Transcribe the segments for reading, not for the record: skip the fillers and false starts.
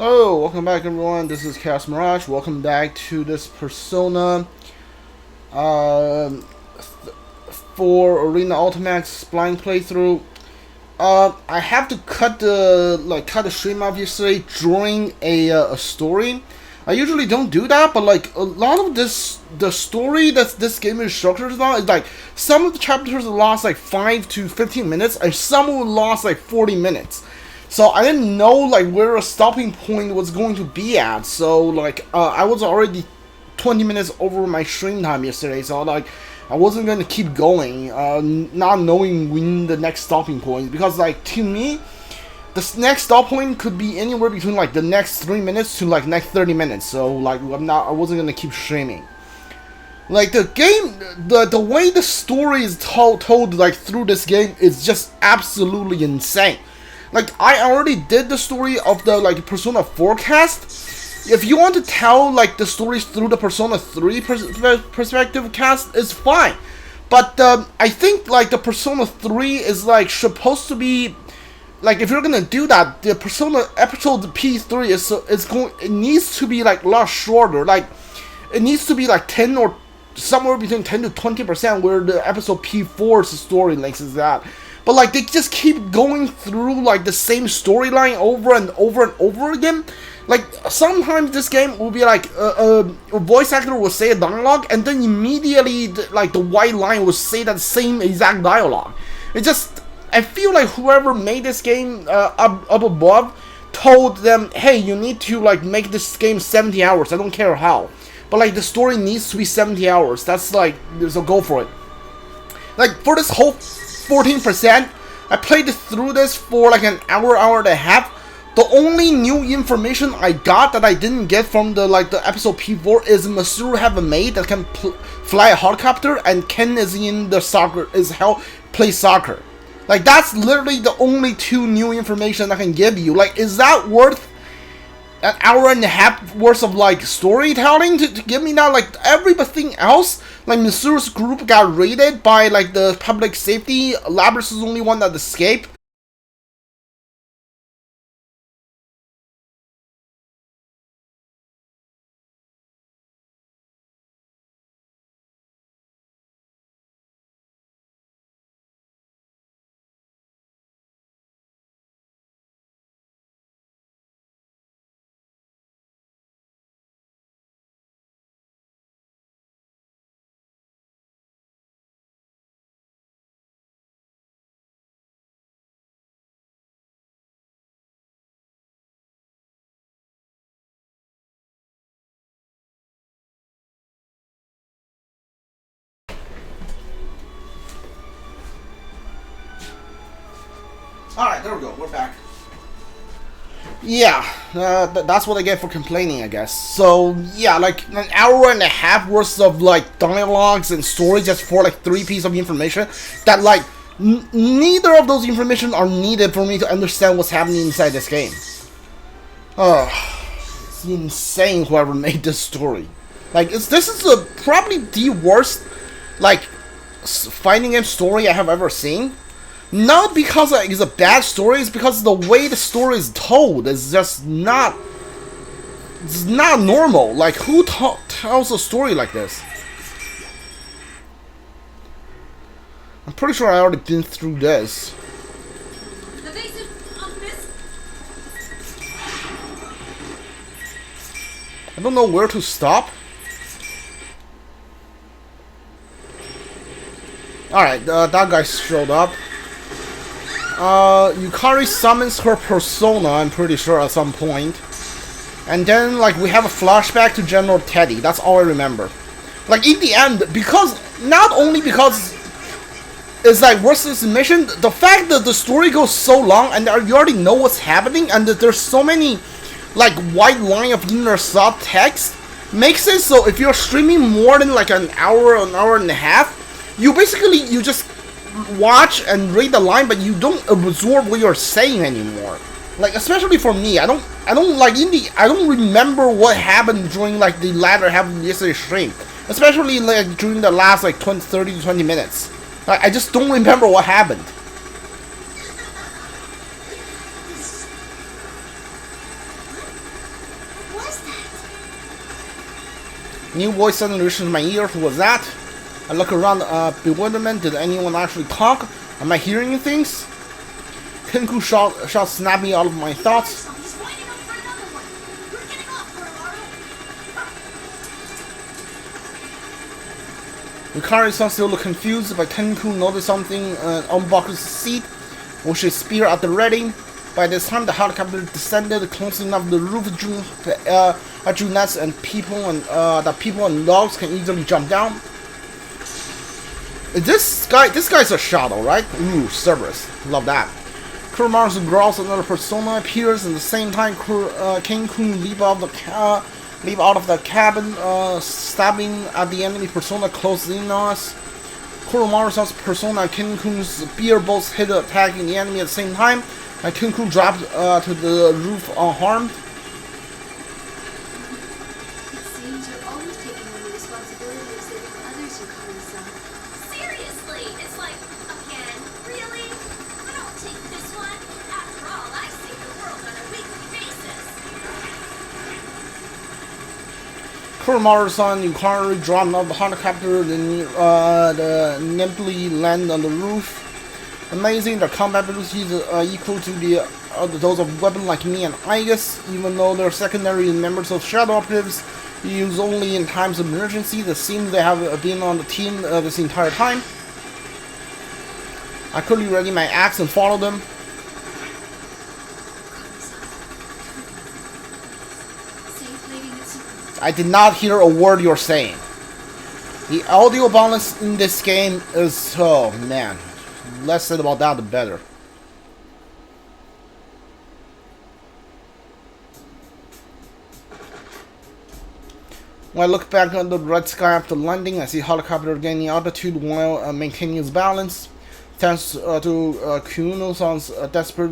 Hello, welcome back everyone, this is Chaos Mirage. Welcome back to this Persona um, 4 Arena Ultimax blind playthrough. I have to cut the stream off yesterday during a story. I usually don't do that, but like a lot of the story that this game is structured now is like some of the chapters lost like 5 to 15 minutes and some will last like 40 minutes. So I didn't know like where a stopping point was going to be at. So like I was already 20 minutes over my stream time yesterday. So like I wasn't gonna keep going, not knowing when the next stopping point. Because like to me, the next stop point could be anywhere between like the next 3 minutes to like next 30 minutes. So like I wasn't gonna keep streaming. Like the game, the way the story is told like through this game is just absolutely insane. Like, I already did the story of the, like, Persona 4 cast. If you want to tell, like, the stories through the Persona 3 perspective cast, it's fine. But, I think, like, the Persona 3 is, like, supposed to be... Like, if you're gonna do that, the Persona episode P3 it needs to be, like, a lot shorter. Like, it needs to be, like, 10 or somewhere between 10 to 20% where the episode P4's story length is at. But like they just keep going through like the same storyline over and over and over again. Like sometimes this game will be like a voice actor will say a dialogue and then immediately like the white line will say that same exact dialogue. It just I feel like whoever made this game up above told them, hey, you need to like make this game 70 hours. I don't care how, but like the story needs to be 70 hours. That's like so go for it. Like for this whole 14%, I played through this for like an hour and a half. The only new information I got that I didn't get from the episode P4 is Masuru have a maid that can fly a helicopter and Ken is in the plays soccer. Like that's literally the only two new information I can give you. Like is that worth an hour and a half worth of like storytelling to give me that? Like everything else, like Masuru's group got raided by like the public safety. Labras is the only one that escaped. Alright, there we go, we're back. Yeah, that's what I get for complaining, I guess. So, yeah, like an hour and a half worth of like dialogues and stories just for like 3 pieces of information that like neither of those information are needed for me to understand what's happening inside this game. Oh, it's insane whoever made this story. Like, this is probably the worst like fighting game story I have ever seen. Not because it's a bad story, it's because the way the story is told is just not... It's not normal. Like, who tells a story like this? I'm pretty sure I already been through this. I don't know where to stop. Alright, that guy showed up. Yukari summons her persona, I'm pretty sure, at some point. And then, like, we have a flashback to General Teddy. That's all I remember. Like, in the end, because... Not only because it's, like, worth this mission, the fact that the story goes so long and you already know what's happening and that there's so many, like, white line of inner subtext makes it so if you're streaming more than, like, an hour and a half, you just watch and read the line, but you don't absorb what you're saying anymore. Like, especially for me, I don't remember what happened during like the latter half of yesterday's stream, especially like during the last like 30 to 20 minutes. Like, I just don't remember what happened. New voice suddenly reaches my ear. Who was that? I look around, bewilderment. Did anyone actually talk? Am I hearing things? Kenku shot snapped me out of my thoughts. Yukari-san still looked confused, but Kenku noticed something on Baku's seat, with his spear at the ready. By this time, the helicopter descended close enough to the roof Junets and people that people and dogs can easily jump down. This guy's a shadow, right? Ooh, Cerberus. Love that. Kuromaru's growls another persona appears, and at the same time, Kenku leap out of the cabin, stabbing at the enemy persona close in on us. Kuromaru's persona and Kenku's spear both hit attacking the enemy at the same time, and Kenku dropped to the roof unharmed. It seems you're always taking on the responsibility of saving others, Yukari-san. Seriously, it's like, again, really? I don't take this one. After all, I save the world on a weekly basis. Kuromaru-san and Yukari dropped out of the helicopter, then nimbly land on the roof. Amazing, their combat abilities equal to those of weapons like me and Igus, even though they're secondary members of Shadow Operatives, used only in times of emergency. It seems they have been on the team this entire time. I quickly ready my axe and follow them. I did not hear a word you're saying. The audio balance in this game is, oh man, less said about that the better. When I look back at the red sky after landing, I see helicopter gaining altitude while maintaining its balance. Thanks to Kuno-san's desperate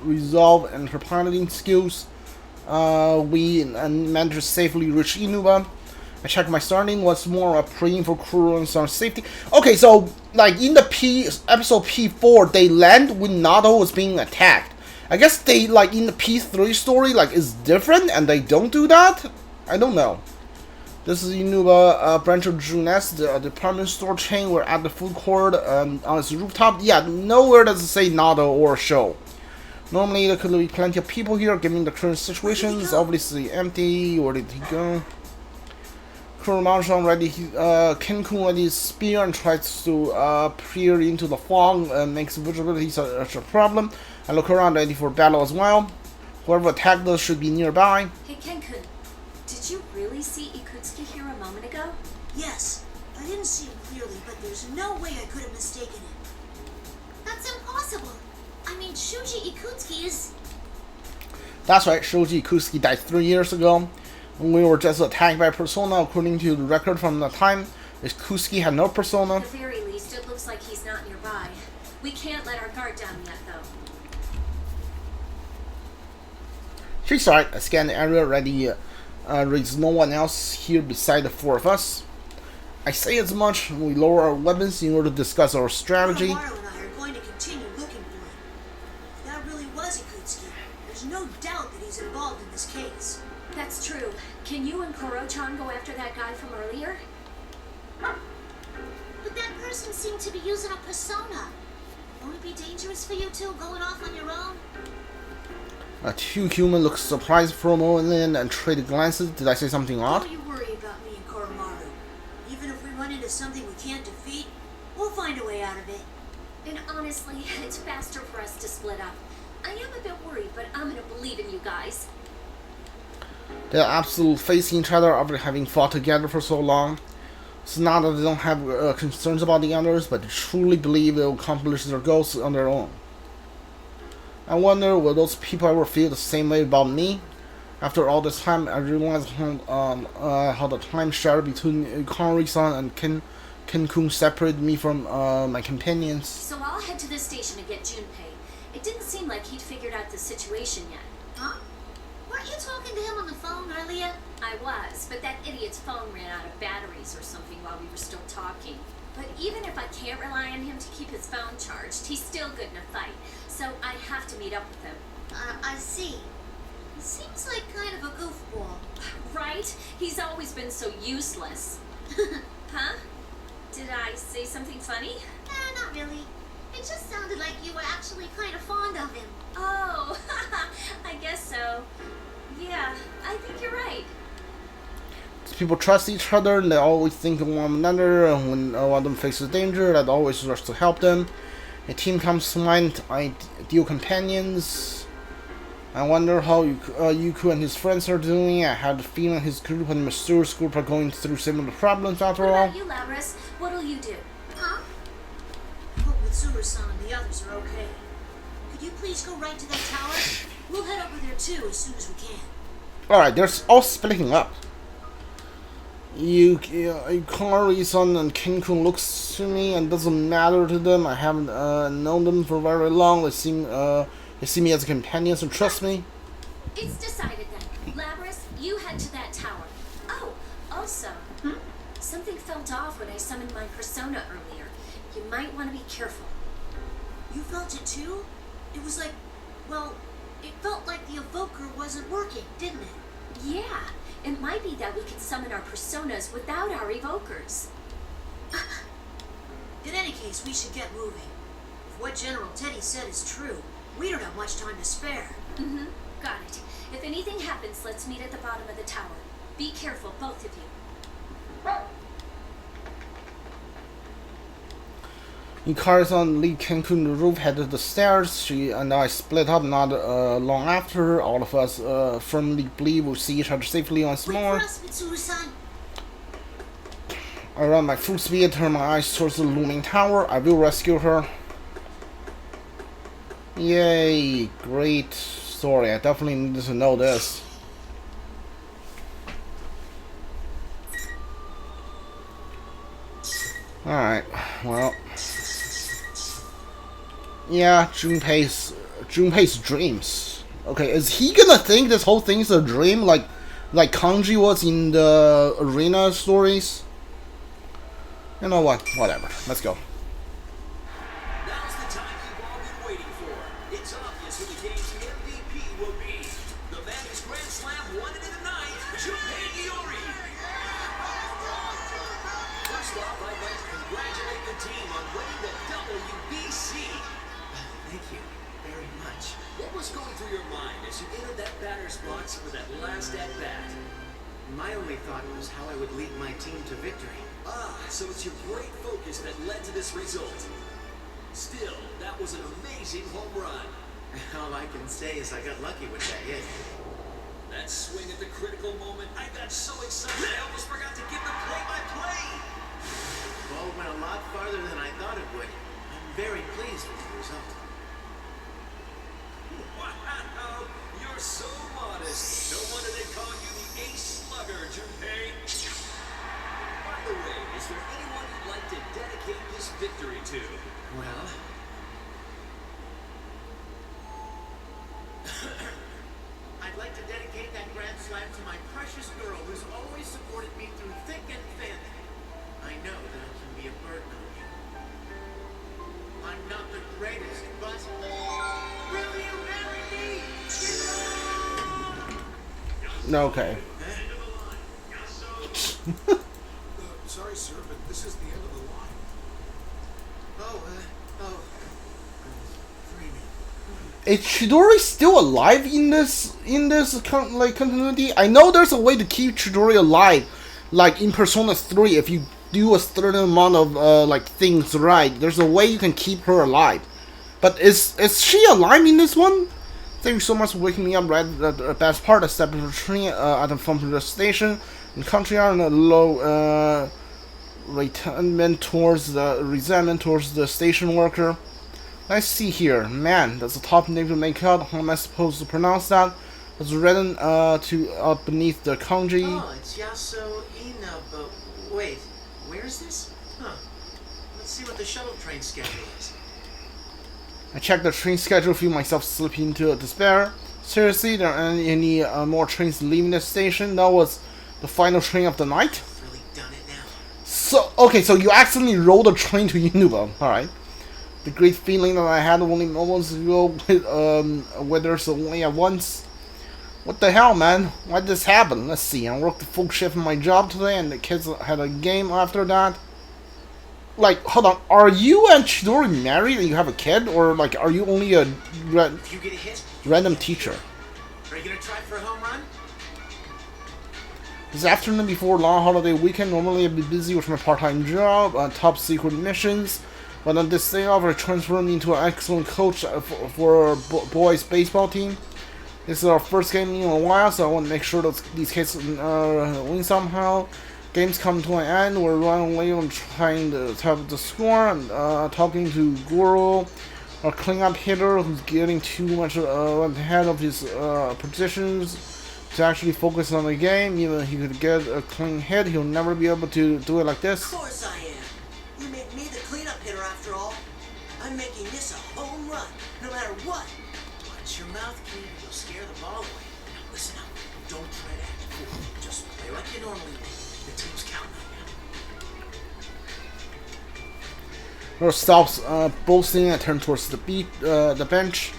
resolve and her piloting skills, we managed to safely reach Inaba. I checked my starting once more, praying for Kuro-san's safety. Okay, so like in the episode P4, they land when Nato was being attacked. I guess they like in the P3 story like is different, and they don't do that. I don't know. This is Inaba, branch of Junets, the department store chain. We're at the food court on its rooftop. Yeah, nowhere does it say Nato or Sho. Normally there could be plenty of people here, given the current situation. It's obviously empty. Where did he go? Kuromaru ready, Kenku ready his spear and tries to peer into the fog and makes visibility such a problem. I look around ready for battle as well. Whoever attacked us should be nearby. Hey Kenku, did you really see Ikutsuki here a moment ago? Yes, I didn't see him clearly, but there's no way I could have mistaken him. That's impossible. I mean, Shuji Ikutsuki is... That's right, Shuji Ikutsuki died 3 years ago. We were just attacked by Persona. According to the record from the time, Ikutsuki had no Persona. At the very least, it looks like he's not nearby. We can't let our guard down yet, though. She's right. I scanned the area already. There's no one else here beside the four of us. I say as much. We lower our weapons in order to discuss our strategy. Kuromaru and I are going to continue looking for him. If that really was Ikutsuki, there's no doubt that he's involved in this case. That's true. Can you and Koro-chan go after that guy from earlier? But that person seemed to be using a persona. Won't it be dangerous for you two going off on your own? Two humans looked surprised for a moment and traded glances. Did I say something odd? Don't you worry about me and Kuromaru. Even if we run into something we can't defeat, we'll find a way out of it. And honestly, it's faster for us to split up. I am a bit worried, but I'm gonna believe in you guys. They're absolutely facing each other after having fought together for so long. It's not that they don't have concerns about the others, but they truly believe they'll accomplish their goals on their own. I wonder, will those people ever feel the same way about me? After all this time, I realized how the time share between Yukari-san and Kenku separated me from my companions. So I'll head to this station to get Junpei. It didn't seem like he'd figured out the situation yet. Huh? Weren't you talking to him on the phone earlier? I was, but that idiot's phone ran out of batteries or something while we were still talking. But even if I can't rely on him to keep his phone charged, he's still good in a fight. So I have to meet up with him. I see. Seems like kind of a goofball. Right? He's always been so useless. Huh? Did I say something funny? Not really. It just sounded like you were actually kind of fond of him. Oh, I guess so. Yeah, I think you're right. People trust each other and they always think of one another, and when one of them faces danger, they always rush to help them. A team comes to mind, ideal companions. I wonder how Yuku and his friends are doing. I had the feeling his group and Masuru's group are going through similar problems after What all. about you, Labras? What'll you do? Huh? Hope Mitsuru-san and the others are okay. Could you please go right to that tower? We'll head over there too as soon as we can. Alright, they're all splitting up. Yukari-san and Ken-kun looks to me and doesn't matter to them. I haven't known them for very long. They see me as a companion, so trust me. It's decided then. Labras, you head to that tower. Oh, also, something felt off when I summoned my persona earlier. You might want to be careful. You felt it too? It was like, well, it felt like the evoker wasn't working, didn't it? Yeah, it might be that we can summon our personas without our evokers. In any case, we should get moving. If what General Teddy said is true, we don't have much time to spare. Mm-hmm. Got it. If anything happens, let's meet at the bottom of the tower. Be careful, both of you. Yukari-san lead Ken-kun to the roof, headed to the stairs. She and I split up not long after. All of us firmly believe we'll see each other safely once Wait more. for us, Mitsuru-san. I run my full speed, turn my eyes towards the looming tower. I will rescue her. Yay, great story. I definitely needed to know this. Alright, well. Yeah, Junpei's dreams. Okay, is he gonna think this whole thing's a dream like Kanji was in the Arena stories? You know what? Whatever. Let's go. Now's the time you've all been waiting for. It's obvious who the game's MVP will be. The man whose Grand Slam won it in the night, Junpei. First off, I'd like to congratulate the team on winning the WBC. Thank you very much. What was going through your mind as you entered that batter's box for that last at-bat? My only thought was how I would lead my team to victory. Ah, so it's your great focus that led to this result. Still, that was an amazing home run. All I can say is I got lucky with that hit. That swing at the critical moment, I got so excited I almost forgot to give the play-by-play. Ball went a lot farther than I thought it would. I'm very pleased with the result. Wow, you're so modest. No wonder they call you the ace slugger, Junpei. By the way, is there anyone you'd like to dedicate this victory to? Well, I'd like to dedicate that Grand Slam to my precious girl who's always supported me through thick and thin. I know that I can be a burden on you. I'm not the greatest, but will you marry me? Okay. Sorry, sir, but this is the end of the line. Is Chidori still alive in this continuity? I know there's a way to keep Chidori alive, like in Persona 3. If you do a certain amount of things right, there's a way you can keep her alive. But is she alive in this one? Thank you so much for waking me up right at the best part. I stepped into the train from the station in country on a low resentment towards the station worker. Let's see here. Man, that's a top name to make out. How am I supposed to pronounce that? It's written beneath the kanji. Oh, it's Yaso Inaba. Wait, where is this? Huh. Let's see what the shuttle train schedule is. I checked the train schedule, feel myself slipping into despair. Seriously, there aren't any more trains leaving the station? That was the final train of the night? I've really done it now. So, okay, so you accidentally rode a train to Inaba. Alright. The great feeling that I had only moments ago with there's only at once. What the hell, man? Why did this happen? Let's see. I worked the full shift in my job today, and the kids had a game after that. Like, hold on. Are you and Chidori married and you have a kid? Or, like, are you only a If you get hit, random teacher? are you gonna try for a home run? This afternoon before long holiday weekend, normally I'd be busy with my part-time job, top secret missions. But on this day off, I transformed into an excellent coach for our boys baseball team. This is our first game in a while, so I want to make sure that these kids win somehow. Games come to an end. We're running late on trying to top the score. And talking to Goro, our cleanup hitter, who's getting too much ahead of his positions to actually focus on the game. Even if he could get a clean hit, he'll never be able to do it like this. Of course I am. You made me the cleanup hitter after all. I'm making this a home run, no matter what. Watch your mouth, kid. You'll scare the ball away. Now listen up. Don't try to act cool. Just play like you normally do. The team's counting on you. Goro stops boasting and turns towards the bench.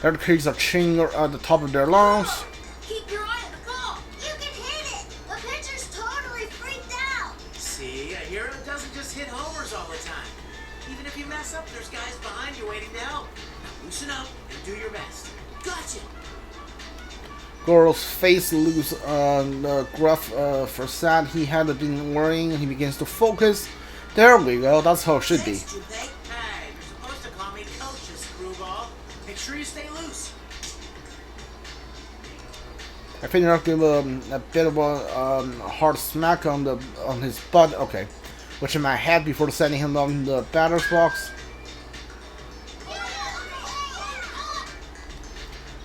The other kids are cheering at the top of their lungs. Keep your eye on the ball. You can hit it. The pitcher's totally freaked out. See, a hero doesn't just hit homers all the time. Even if you mess up, there's guys behind you waiting to help. Now loosen up and do your best. Gotcha. Goro's face looks gruff for sad. He had been worrying. He begins to focus. There we go. That's how it should be. Thanks, Junpei. Hey, you're supposed to call me coach, you screwball. Make sure you stay loose. I think I'll give a bit of a hard smack on his butt. Okay, which in my head before sending him on the batter's box.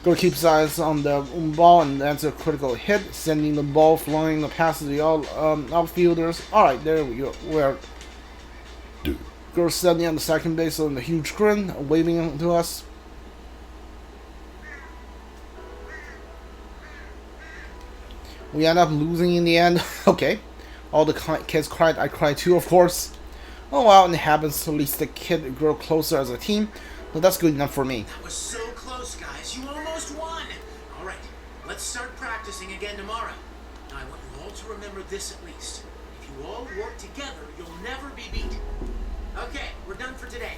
Goro keeps his eyes on the ball and that's a critical hit, sending the ball flying past the outfielders. Alright, there we go. We're Goro standing on the second base on a huge grin, waving to us. We end up losing in the end. Okay. All the kids cried. I cried too, of course. Oh well, it happens. At least the kid grow closer as a team. So that's good enough for me. That was so close, guys. You almost won. All right, let's start practicing again tomorrow. Now, I want you all to remember this at least. If you all work together, you'll never be beat. Okay, we're done for today.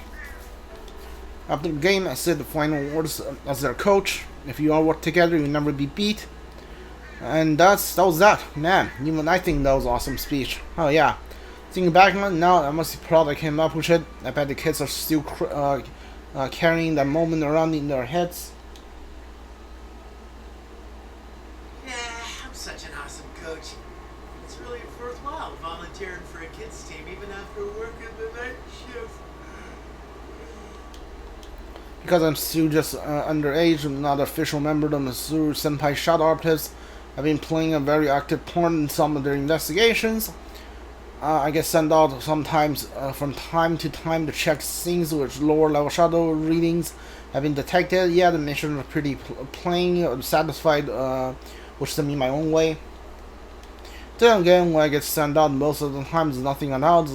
After the game, I said the final words as their coach. If you all work together, you'll never be beat. And that was that. Man, even I think that was an awesome speech. Oh yeah. Thinking back now, I must be proud I came up with it. I bet the kids are still carrying that moment around in their heads. Yeah, I'm such an awesome coach. It's really worthwhile volunteering for a kids team even after working the night shift. Because I'm still just underage and not official member of the Missouri Senpai Shadow Operatives, I've been playing a very active part in some of their investigations. I get sent out sometimes from time to time to check scenes which lower level shadow readings have been detected. Yeah, the missions are pretty plain, satisfied, which to me my own way. Then again, when I get sent out, most of the time there's nothing announced,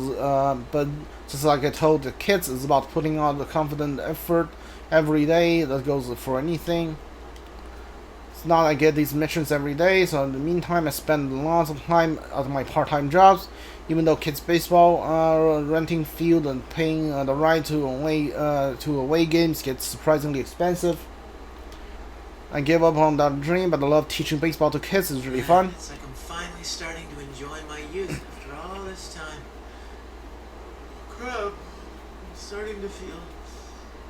but just like I told the kids, it's about putting out the confident effort every day. That goes for anything. It's not I get these missions every day, so in the meantime I spend lots of time at my part-time jobs. Even though kids baseball, renting field and paying the ride to away games gets surprisingly expensive. I gave up on that dream, but I love teaching baseball to kids. It's really fun. It's like I'm finally starting to enjoy my youth after all this time. Crap, I'm starting to feel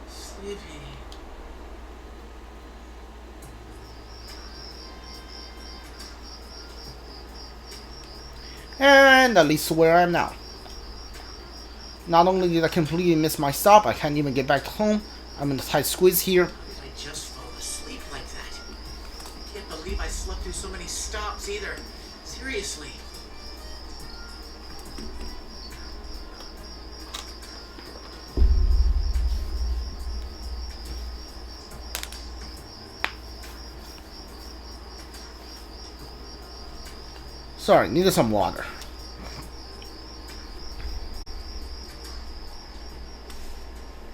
sleepy. And at least where I am now. Not only did I completely miss my stop, I can't even get back home. I'm in a tight squeeze here. How did I just fall asleep like that? I can't believe I slept through so many stops either. Seriously. Sorry, needed some water.